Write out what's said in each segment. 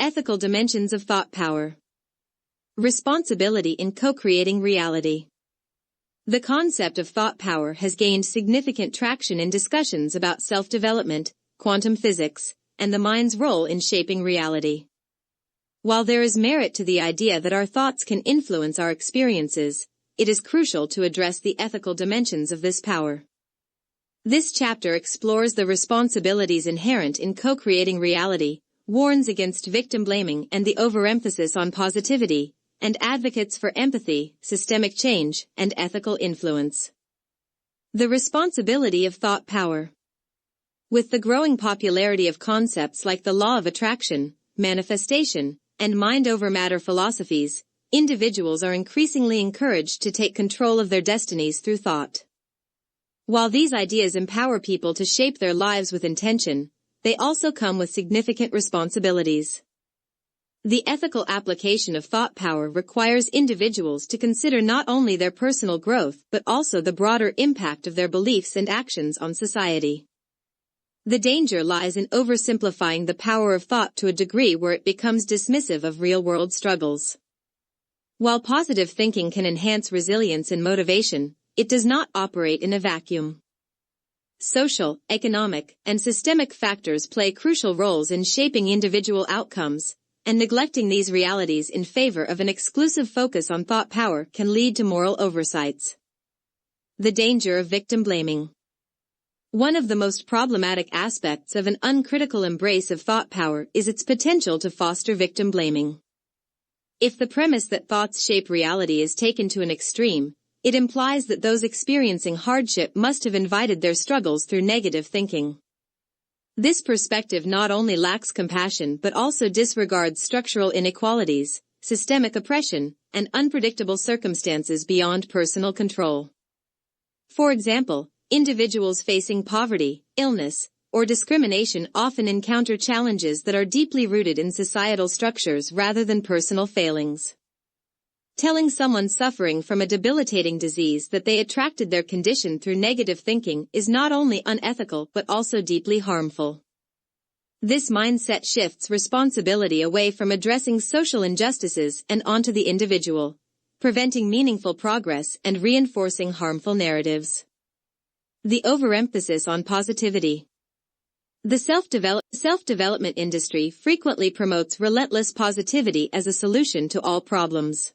Ethical dimensions of thought power. Responsibility in co-creating reality. The concept of thought power has gained significant traction in discussions about self-development, quantum physics, and the mind's role in shaping reality. While there is merit to the idea that our thoughts can influence our experiences, it is crucial to address the ethical dimensions of this power. This chapter explores the responsibilities inherent in co-creating reality, warns against victim blaming and the overemphasis on positivity, and advocates for empathy, systemic change, and ethical influence. The responsibility of thought power. With the growing popularity of concepts like the law of attraction, manifestation, and mind-over-matter philosophies, individuals are increasingly encouraged to take control of their destinies through thought. While these ideas empower people to shape their lives with intention, they also come with significant responsibilities. The ethical application of thought power requires individuals to consider not only their personal growth but also the broader impact of their beliefs and actions on society. The danger lies in oversimplifying the power of thought to a degree where it becomes dismissive of real-world struggles. While positive thinking can enhance resilience and motivation, it does not operate in a vacuum. Social, economic, and systemic factors play crucial roles in shaping individual outcomes, and neglecting these realities in favor of an exclusive focus on thought power can lead to moral oversights. The danger of victim blaming. One of the most problematic aspects of an uncritical embrace of thought power is its potential to foster victim blaming. If the premise that thoughts shape reality is taken to an extreme, it implies that those experiencing hardship must have invited their struggles through negative thinking. This perspective not only lacks compassion but also disregards structural inequalities, systemic oppression, and unpredictable circumstances beyond personal control. For example, individuals facing poverty, illness, or discrimination often encounter challenges that are deeply rooted in societal structures rather than personal failings. Telling someone suffering from a debilitating disease that they attracted their condition through negative thinking is not only unethical but also deeply harmful. This mindset shifts responsibility away from addressing social injustices and onto the individual, preventing meaningful progress and reinforcing harmful narratives. The overemphasis on positivity. The self-development industry frequently promotes relentless positivity as a solution to all problems.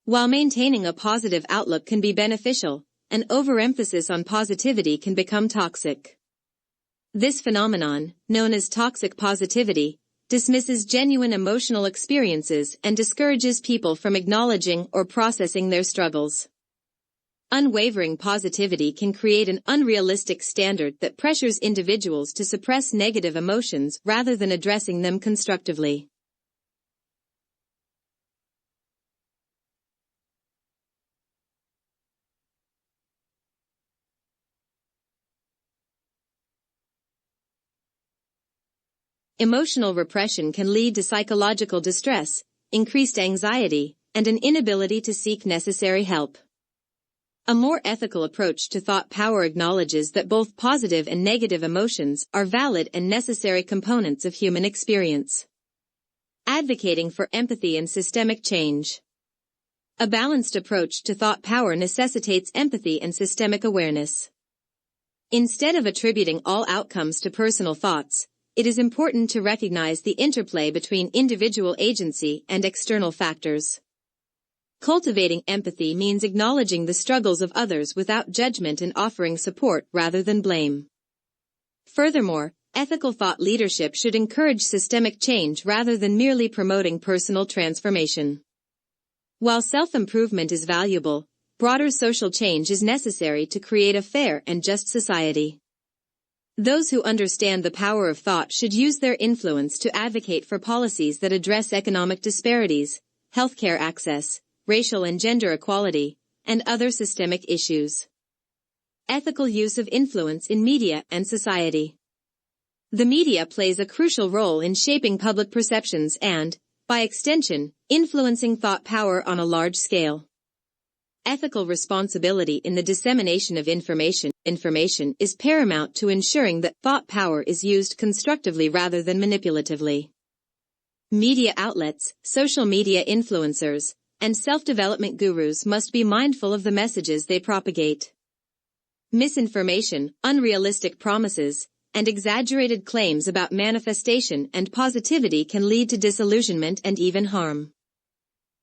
While maintaining a positive outlook can be beneficial, an overemphasis on positivity can become toxic. This phenomenon, known as toxic positivity, dismisses genuine emotional experiences and discourages people from acknowledging or processing their struggles. Unwavering positivity can create an unrealistic standard that pressures individuals to suppress negative emotions rather than addressing them constructively. Emotional repression can lead to psychological distress, increased anxiety, and an inability to seek necessary help. A more ethical approach to thought power acknowledges that both positive and negative emotions are valid and necessary components of human experience. Advocating for empathy and systemic change. A balanced approach to thought power necessitates empathy and systemic awareness. Instead of attributing all outcomes to personal thoughts, it is important to recognize the interplay between individual agency and external factors. Cultivating empathy means acknowledging the struggles of others without judgment and offering support rather than blame. Furthermore, ethical thought leadership should encourage systemic change rather than merely promoting personal transformation. While self-improvement is valuable, broader social change is necessary to create a fair and just society. Those who understand the power of thought should use their influence to advocate for policies that address economic disparities, healthcare access, racial and gender equality, and other systemic issues. Ethical use of influence in media and society. The media plays a crucial role in shaping public perceptions and, by extension, influencing thought power on a large scale. Ethical responsibility in the dissemination of information is paramount to ensuring that thought power is used constructively rather than manipulatively. Media outlets, social media influencers, and self-development gurus must be mindful of the messages they propagate. Misinformation, unrealistic promises, and exaggerated claims about manifestation and positivity can lead to disillusionment and even harm.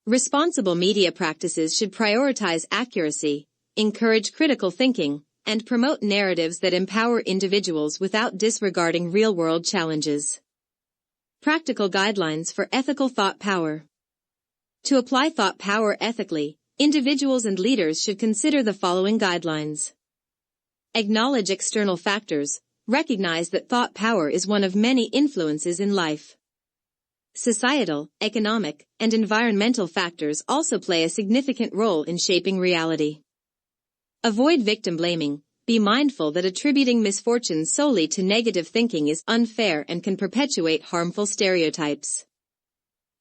Responsible media practices should prioritize accuracy, encourage critical thinking, and promote narratives that empower individuals without disregarding real-world challenges. Practical guidelines for ethical thought power. To apply thought power ethically, individuals and leaders should consider the following guidelines. Acknowledge external factors. Recognize that thought power is one of many influences in life. Societal, economic, and environmental factors also play a significant role in shaping reality. Avoid victim blaming. Be mindful that attributing misfortunes solely to negative thinking is unfair and can perpetuate harmful stereotypes.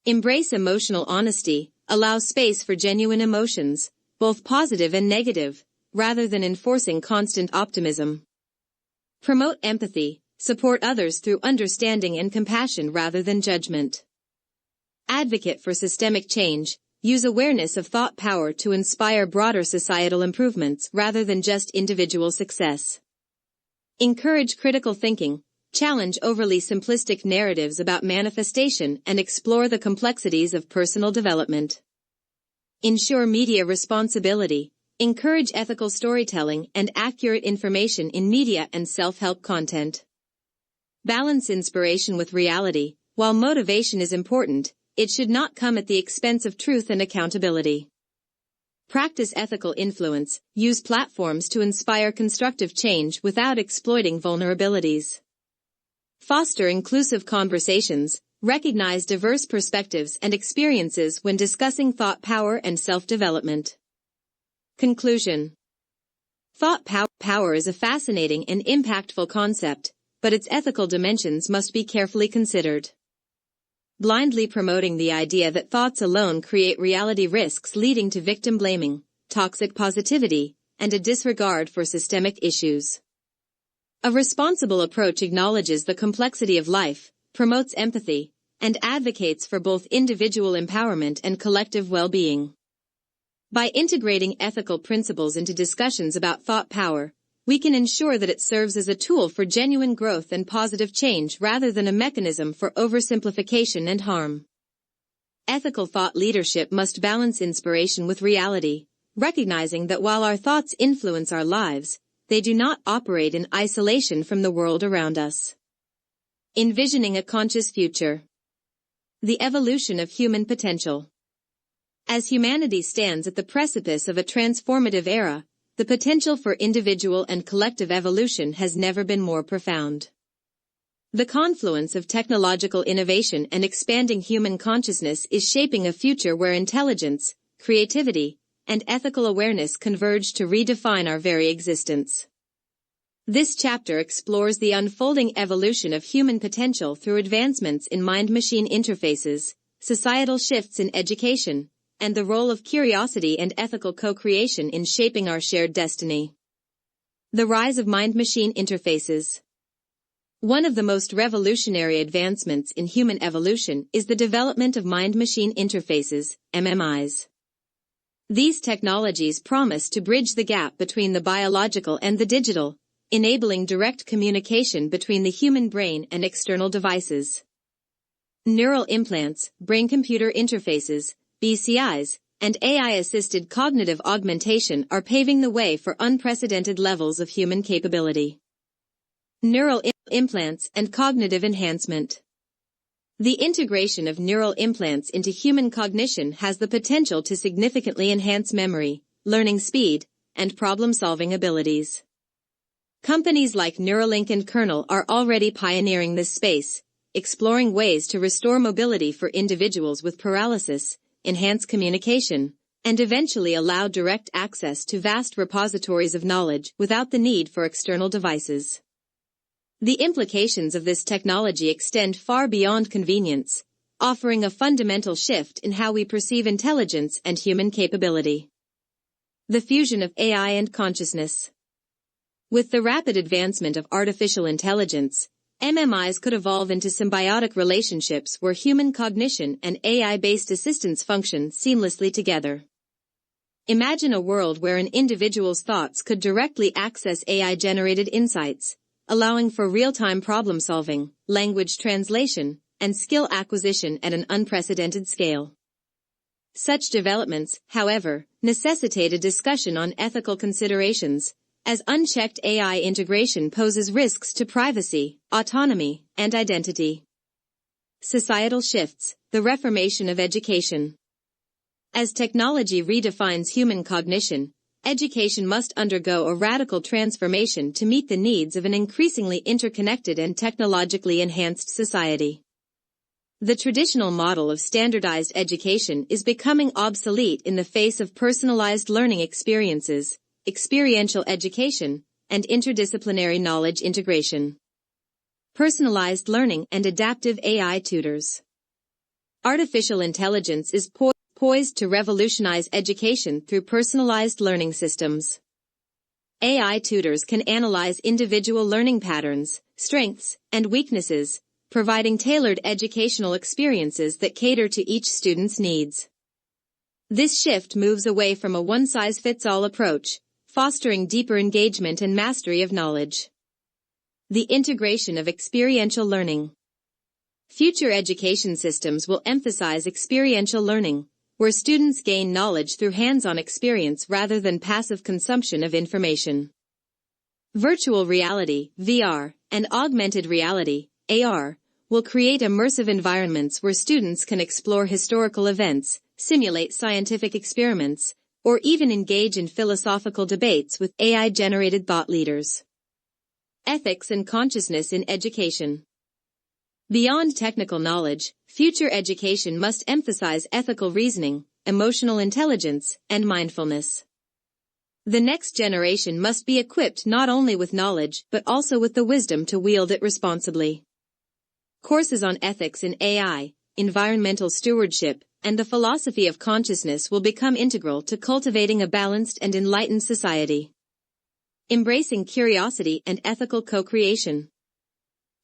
Embrace emotional honesty. Allow space for genuine emotions, both positive and negative, rather than enforcing constant optimism. Promote empathy. Support others through understanding and compassion rather than judgment. Advocate for systemic change. Use awareness of thought power to inspire broader societal improvements rather than just individual success. Encourage critical thinking. Challenge overly simplistic narratives about manifestation and explore the complexities of personal development. Ensure media responsibility. Encourage ethical storytelling and accurate information in media and self-help content. Balance inspiration with reality. While motivation is important, it should not come at the expense of truth and accountability. Practice ethical influence. Use platforms to inspire constructive change without exploiting vulnerabilities. Foster inclusive conversations. Recognize diverse perspectives and experiences when discussing thought power and self-development. Conclusion. Thought power is a fascinating and impactful concept, but its ethical dimensions must be carefully considered. Blindly promoting the idea that thoughts alone create reality risks leading to victim blaming, toxic positivity, and a disregard for systemic issues. A responsible approach acknowledges the complexity of life, promotes empathy, and advocates for both individual empowerment and collective well-being. By integrating ethical principles into discussions about thought power, we can ensure that it serves as a tool for genuine growth and positive change rather than a mechanism for oversimplification and harm. Ethical thought leadership must balance inspiration with reality, recognizing that while our thoughts influence our lives, they do not operate in isolation from the world around us. Envisioning a conscious future. The evolution of human potential. As humanity stands at the precipice of a transformative era, the potential for individual and collective evolution has never been more profound. The confluence of technological innovation and expanding human consciousness is shaping a future where intelligence, creativity, and ethical awareness converge to redefine our very existence. This chapter explores the unfolding evolution of human potential through advancements in mind-machine interfaces, societal shifts in education, and the role of curiosity and ethical co-creation in shaping our shared destiny. The rise of mind-machine interfaces. One of the most revolutionary advancements in human evolution is the development of mind-machine interfaces, MMIs. These technologies promise to bridge the gap between the biological and the digital, enabling direct communication between the human brain and external devices. Neural implants, brain-computer interfaces, BCIs, and AI-assisted cognitive augmentation are paving the way for unprecedented levels of human capability. Neural implants and cognitive enhancement. The integration of neural implants into human cognition has the potential to significantly enhance memory, learning speed, and problem-solving abilities. Companies like Neuralink and Kernel are already pioneering this space, exploring ways to restore mobility for individuals with paralysis, enhance communication, and eventually allow direct access to vast repositories of knowledge without the need for external devices. The implications of this technology extend far beyond convenience, offering a fundamental shift in how we perceive intelligence and human capability. The fusion of AI and consciousness. With the rapid advancement of artificial intelligence, MMIs could evolve into symbiotic relationships where human cognition and AI-based assistance function seamlessly together. Imagine a world where an individual's thoughts could directly access AI-generated insights, allowing for real-time problem-solving, language translation, and skill acquisition at an unprecedented scale. Such developments, however, necessitate a discussion on ethical considerations, as unchecked AI integration poses risks to privacy, autonomy, and identity. Societal shifts, the reformation of education. As technology redefines human cognition, education must undergo a radical transformation to meet the needs of an increasingly interconnected and technologically enhanced society. The traditional model of standardized education is becoming obsolete in the face of personalized learning experiences, experiential education, and interdisciplinary knowledge integration. Personalized learning and adaptive AI tutors. Artificial intelligence is poised to revolutionize education through personalized learning systems. AI tutors can analyze individual learning patterns, strengths, and weaknesses, providing tailored educational experiences that cater to each student's needs. This shift moves away from a one-size-fits-all approach, fostering deeper engagement and mastery of knowledge. The integration of experiential learning. Future education systems will emphasize experiential learning, where students gain knowledge through hands-on experience rather than passive consumption of information. Virtual reality, VR, and augmented reality, AR, will create immersive environments where students can explore historical events, simulate scientific experiments, or even engage in philosophical debates with AI-generated thought leaders. Ethics and consciousness in education. Beyond technical knowledge, future education must emphasize ethical reasoning, emotional intelligence, and mindfulness. The next generation must be equipped not only with knowledge but also with the wisdom to wield it responsibly. Courses on ethics in AI, environmental stewardship, and the philosophy of consciousness will become integral to cultivating a balanced and enlightened society. Embracing curiosity and ethical co-creation.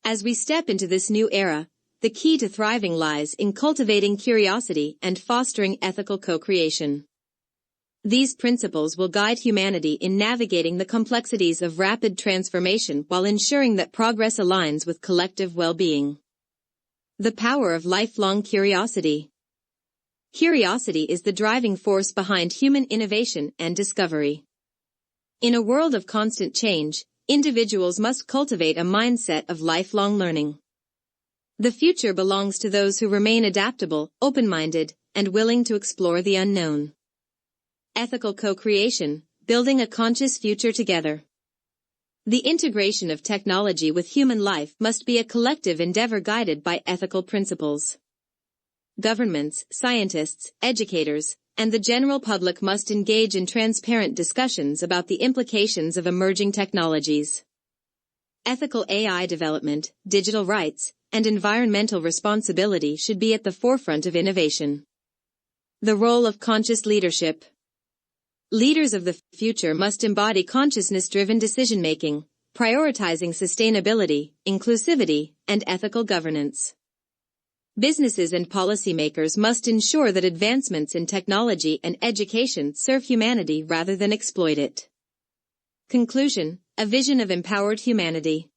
As we step into this new era, the key to thriving lies in cultivating curiosity and fostering ethical co-creation. These principles will guide humanity in navigating the complexities of rapid transformation while ensuring that progress aligns with collective well-being. The power of lifelong curiosity. Curiosity is the driving force behind human innovation and discovery. In a world of constant change, individuals must cultivate a mindset of lifelong learning. The future belongs to those who remain adaptable, open-minded, and willing to explore the unknown. Ethical co-creation, building a conscious future together. The integration of technology with human life must be a collective endeavor guided by ethical principles. Governments, scientists, educators, and the general public must engage in transparent discussions about the implications of emerging technologies. Ethical AI development, digital rights, and environmental responsibility should be at the forefront of innovation. The role of conscious leadership. Leaders of the future must embody consciousness-driven decision-making, prioritizing sustainability, inclusivity, and ethical governance. Businesses and policymakers must ensure that advancements in technology and education serve humanity rather than exploit it. Conclusion: a vision of empowered humanity.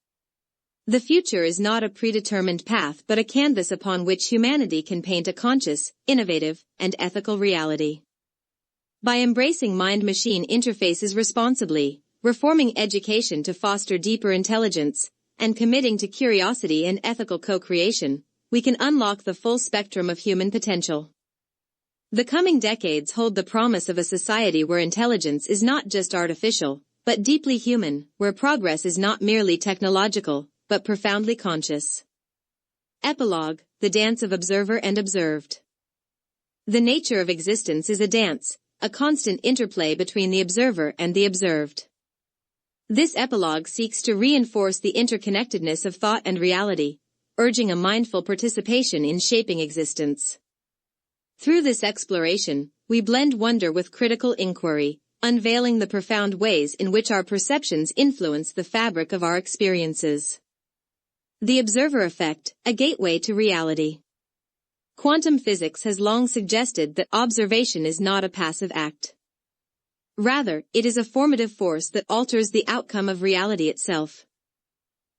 The future is not a predetermined path but a canvas upon which humanity can paint a conscious, innovative, and ethical reality. By embracing mind-machine interfaces responsibly, reforming education to foster deeper intelligence, and committing to curiosity and ethical co-creation, we can unlock the full spectrum of human potential. The coming decades hold the promise of a society where intelligence is not just artificial, but deeply human, where progress is not merely technological, but profoundly conscious. Epilogue: the dance of observer and observed. The nature of existence is a dance, a constant interplay between the observer and the observed. This epilogue seeks to reinforce the interconnectedness of thought and reality, urging a mindful participation in shaping existence. Through this exploration, we blend wonder with critical inquiry, unveiling the profound ways in which our perceptions influence the fabric of our experiences. The observer effect, a gateway to reality. Quantum physics has long suggested that observation is not a passive act. Rather, it is a formative force that alters the outcome of reality itself.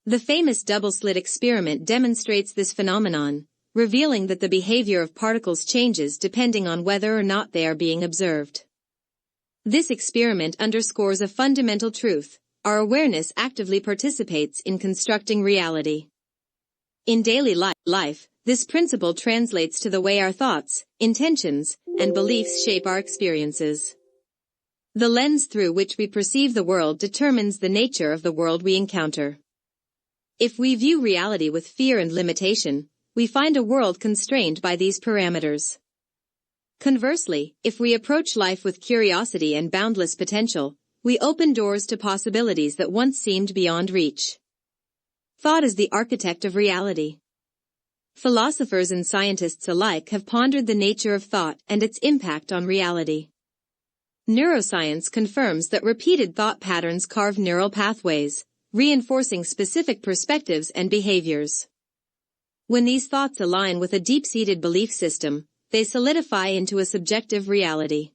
The famous double-slit experiment demonstrates this phenomenon, revealing that the behavior of particles changes depending on whether or not they are being observed. This experiment underscores a fundamental truth: our awareness actively participates in constructing reality. In daily life, this principle translates to the way our thoughts, intentions, and beliefs shape our experiences. The lens through which we perceive the world determines the nature of the world we encounter. If we view reality with fear and limitation, we find a world constrained by these parameters. Conversely, if we approach life with curiosity and boundless potential, we open doors to possibilities that once seemed beyond reach. Thought is the architect of reality. Philosophers and scientists alike have pondered the nature of thought and its impact on reality. Neuroscience confirms that repeated thought patterns carve neural pathways, reinforcing specific perspectives and behaviors. When these thoughts align with a deep-seated belief system, they solidify into a subjective reality.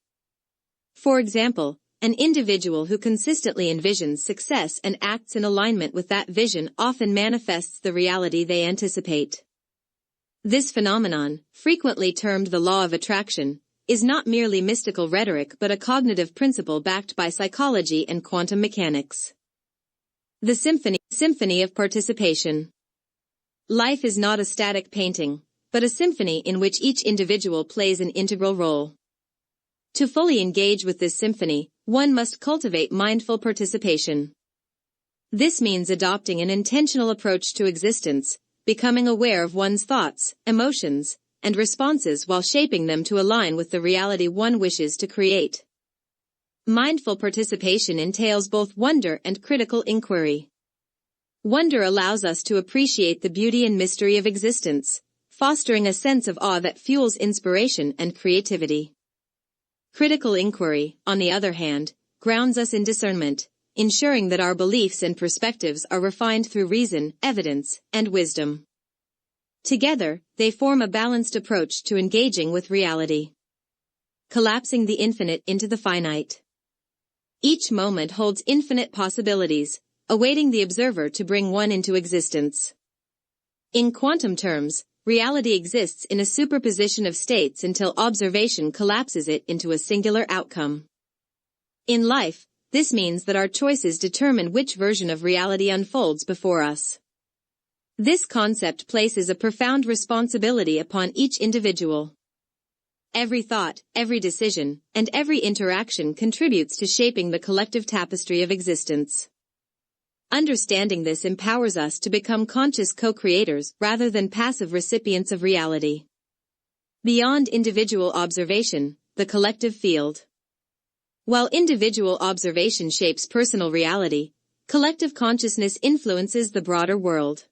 For example, an individual who consistently envisions success and acts in alignment with that vision often manifests the reality they anticipate. This phenomenon, frequently termed the law of attraction, is not merely mystical rhetoric but a cognitive principle backed by psychology and quantum mechanics. The symphony of participation. Life is not a static painting, but a symphony in which each individual plays an integral role. To fully engage with this symphony, one must cultivate mindful participation. This means adopting an intentional approach to existence, becoming aware of one's thoughts, emotions, and responses while shaping them to align with the reality one wishes to create. Mindful participation entails both wonder and critical inquiry. Wonder allows us to appreciate the beauty and mystery of existence, fostering a sense of awe that fuels inspiration and creativity. Critical inquiry, on the other hand, grounds us in discernment, ensuring that our beliefs and perspectives are refined through reason, evidence, and wisdom. Together, they form a balanced approach to engaging with reality. Collapsing the infinite into the finite. Each moment holds infinite possibilities, awaiting the observer to bring one into existence. In quantum terms, reality exists in a superposition of states until observation collapses it into a singular outcome. In life, this means that our choices determine which version of reality unfolds before us. This concept places a profound responsibility upon each individual. Every thought, every decision, and every interaction contributes to shaping the collective tapestry of existence. Understanding this empowers us to become conscious co-creators rather than passive recipients of reality. Beyond individual observation, the collective field. While individual observation shapes personal reality, collective consciousness influences the broader world.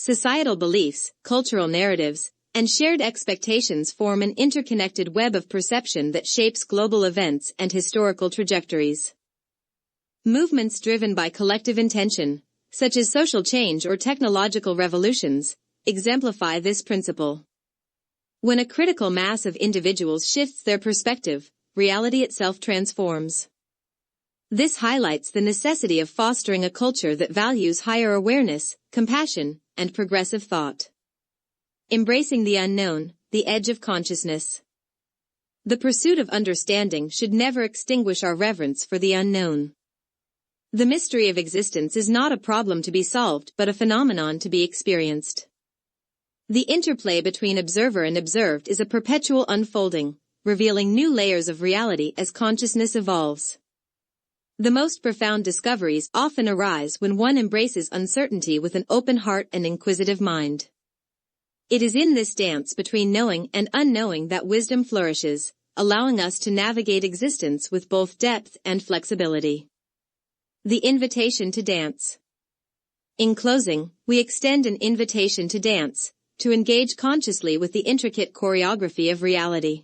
Societal beliefs, cultural narratives, and shared expectations form an interconnected web of perception that shapes global events and historical trajectories. Movements driven by collective intention, such as social change or technological revolutions, exemplify this principle. When a critical mass of individuals shifts their perspective, reality itself transforms. This highlights the necessity of fostering a culture that values higher awareness, compassion, and progressive thought. Embracing the unknown, the edge of consciousness. The pursuit of understanding should never extinguish our reverence for the unknown. The mystery of existence is not a problem to be solved but a phenomenon to be experienced. The interplay between observer and observed is a perpetual unfolding, revealing new layers of reality as consciousness evolves. The most profound discoveries often arise when one embraces uncertainty with an open heart and inquisitive mind. It is in this dance between knowing and unknowing that wisdom flourishes, allowing us to navigate existence with both depth and flexibility. The invitation to dance. In closing, we extend an invitation to dance, to engage consciously with the intricate choreography of reality.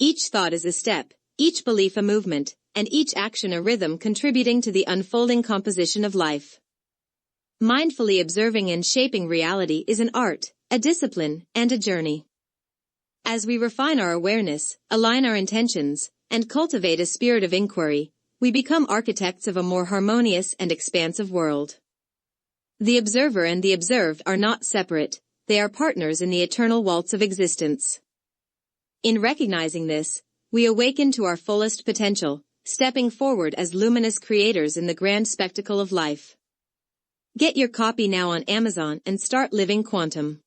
Each thought is a step, each belief a movement, and each action a rhythm contributing to the unfolding composition of life. Mindfully observing and shaping reality is an art, a discipline, and a journey. As we refine our awareness, align our intentions, and cultivate a spirit of inquiry, we become architects of a more harmonious and expansive world. The observer and the observed are not separate, they are partners in the eternal waltz of existence. In recognizing this, we awaken to our fullest potential, stepping forward as luminous creators in the grand spectacle of life. Get your copy now on Amazon and start living quantum.